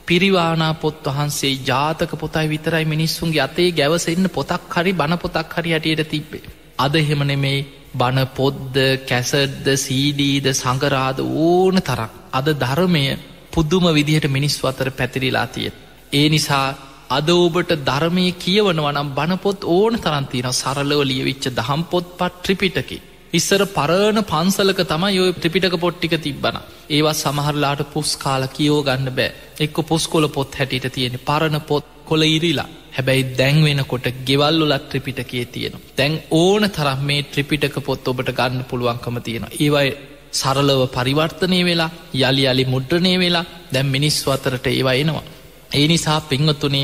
පිරිවානා පොත් වහන්සේ ජාතක පොතයි විතරයි මිනිස්සුන්ගේ අතේ ගැවසෙන්න පොතක් හරි බණ පොතක් හරි හැටියට තිබ්බේ. අද එහෙම නෙමෙයි. බණ පොත්ද, කැසට්ද, CDද, සංගරාද ඕන තරම්. අද ධර්මය පුදුම විදිහට මිනිස්සු අතර පැතිරිලා තියෙන. ඒ නිසා අද ඔබට ධර්මයේ කියවනවා නම් බණ පොත් ඕන තරම් තියෙනවා. සරලව ලියවිච්ච දහම් පොත්පත් ත්‍රිපිටකේ. ඉස්සර පරණ පන්සලක තමයි ඔය ත්‍රිපිටක පොත් ටික තිබ්බන. ඒවා සමහරලාට පුස් කාලා කියව ගන්න බෑ. එක්ක පුස්කොළ පොත් හැටියට තියෙන පරණ පොත් කොළ ඉරිලා. හැබැයි දැන් වෙනකොට ගෙවල් වල ත්‍රිපිටකයේ තියෙනවා. දැන් ඕන තරම් මේ ත්‍රිපිටක පොත් ඔබට ගන්න පුළුවන්කම තියෙනවා. ඒවයි සරලව පරිවර්තනය වෙලා යළි යළි මුද්‍රණය වෙලා දැන් මිනිස්සු අතරට ඒවා එනවා. ඒ නිසා පින්වතුනි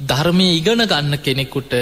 ධර්මයේ ඉගෙන ගන්න කෙනෙකුට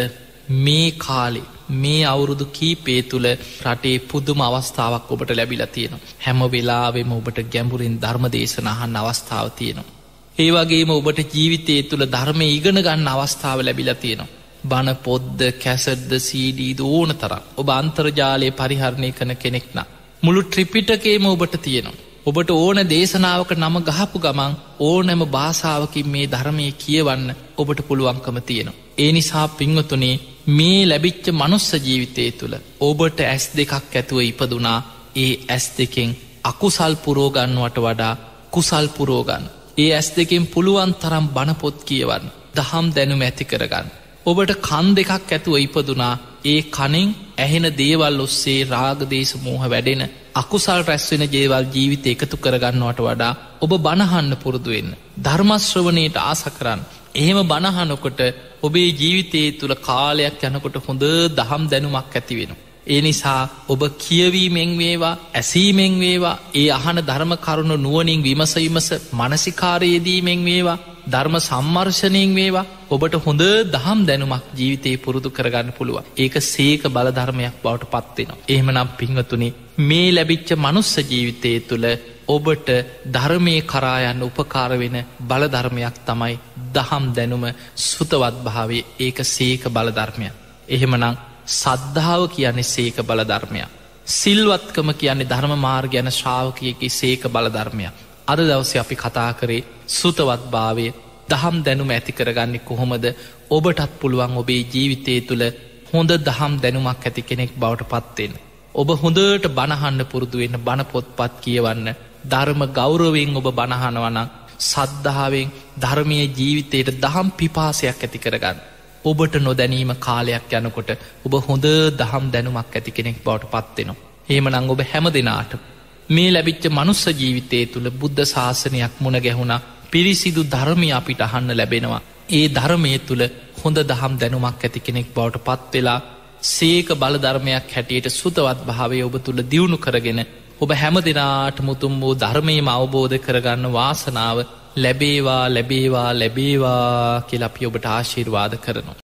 මේ කාලේ මේ අවුරුදු කීපේ තුල රටේ පුදුම අවස්ථාවක් ඔබට ලැබිලා තියෙනවා. හැම වෙලාවෙම ඔබට ගැඹුරින් ධර්ම දේශනා අහන්න අවස්ථාව තියෙනවා. ඒ වගේම ඔබට ජීවිතයේ තුල ධර්මයේ ඉගෙන ගන්න අවස්ථාව ලැබිලා තියෙනවා. බණ පොත්ද, කැසට්ද, CDද ඕන තරම්. ඔබ අන්තර්ජාලය පරිහරණය කරන කෙනෙක් නම් මුළු ත්‍රිපිටකයම ඔබට තියෙනවා. ඔබට ඕන දේශනාවක නම ගහපු ගමන් ඕනෑම භාෂාවකින් මේ ධර්මයේ කියවන්න ඔබට පුළුවන්කම තියෙනවා. ඒ නිසා පින්වතුනි මේ ලැබිච්ච මනුස්ස ජීවිතය තුළ ඔබට ඇස් දෙකක් ඇතුව ඉපදුනා. ඒ ඇස් දෙකෙන් අකුසල් පුරෝගන්නවට වඩා කුසල් පුරෝගන්න. ඒ ඇස් දෙකෙන් පුළුවන් තරම් බණ පොත් කියවන්න. දහම් දැනුම ඇති කරගන්න. ඔබට කන් දෙකක් ඇතුව ඉපදුනා. ඒ කනෙන් ඇහෙන දේවල් ඔස්සේ රාග දේශ මෝහ වැඩෙන අකුසල් රැස්වෙන දේවල් ජීවිතේ එකතු කරගන්නවට වඩා ඔබ බණහන්න පුරුදු වෙන්න. ධර්ම ශ්‍රවණයට ආස කරන්න. එහෙම බණහනකොට ඔබේ ජීවිතයේ තුල කාලයක් යනකොට හොඳ දහම් දැනුමක් ඇති වෙනවා. ඒ නිසා ඔබ කියවීමෙන් වේවා, ඇසීමෙන් වේවා, ඒ අහන ධර්ම කරුණු නුවණින් විමස මානසිකාරයේදීමෙන් වේවා, ධර්ම සම්මර්ෂණයෙන් වේවා ඔබට හොඳ දහම් දැනුමක් ජීවිතේ පුරුදු කරගන්න පුළුවන්. ඒක සීක බල ධර්මයක් බවට පත් වෙනවා. එහෙමනම් පින්වතුනි මේ ලැබිච්ච මනුස්ස ජීවිතයේ තුල ඔබට ධර්මයේ කරා යන්න උපකාර වෙන බල ධර්මයක් තමයි දහම් දැනුම, සුතවත් භාවය. ඒක සීක බල ධර්මයක්. එහෙමනම් සද්ධාව කියන්නේ සීක බල ධර්මයක්. සිල්වත්කම කියන්නේ ධර්ම මාර්ග යන ශ්‍රාවකයෙකුගේ සීක බල ධර්මයක්. අද දවසේ අපි කතා කරේ සුතවත් භාවය, දහම් දැනුම ඇති කරගන්නේ කොහොමද? ඔබටත් පුළුවන් ඔබේ ජීවිතයේ තුල හොඳ දහම් දැනුමක් ඇති කෙනෙක් බවට පත් වෙන්න. ඔබ හොඳට බණහන්න පුරුදු වෙන්න, බණ පොත්පත් කියවන්න. ධර්ම ගෞරවයෙන් ඔබ බණහනවා නම් සද්ධාවෙන් ධර්මයේ ජීවිතයට දහම් පිපාසයක් ඇති කරගන්න. ඔබට නොදැනීම කාලයක් යනකොට ඔබ හොඳ දහම් දැනුමක් ඇති කෙනෙක් බවට පත් වෙනවා. එහෙමනම් ඔබ හැම දිනාට මේ ලැබිච්ච මනුස්ස ජීවිතයේ තුල බුද්ධ ශාසනයක් මුණ ගැහුණා, පිරිසිදු ධර්මය අපිට අහන්න ලැබෙනවා. ඒ ධර්මය තුළ හොඳ දහම් දැනුමක් ඇති කෙනෙක් බවට පත්වෙලා සේක බලධර්මයක් හැටියට සුතවත් භාවය ඔබ තුළ දියුණු කරගෙන ඔබ හැම දෙනාට මුතුම් වූ ධර්මයම අවබෝධ කරගන්න වාසනාව ලැබේවා ලැබේවා ලැබේවා කියලා අපි ඔබට ආශිර්වාද කරනවා.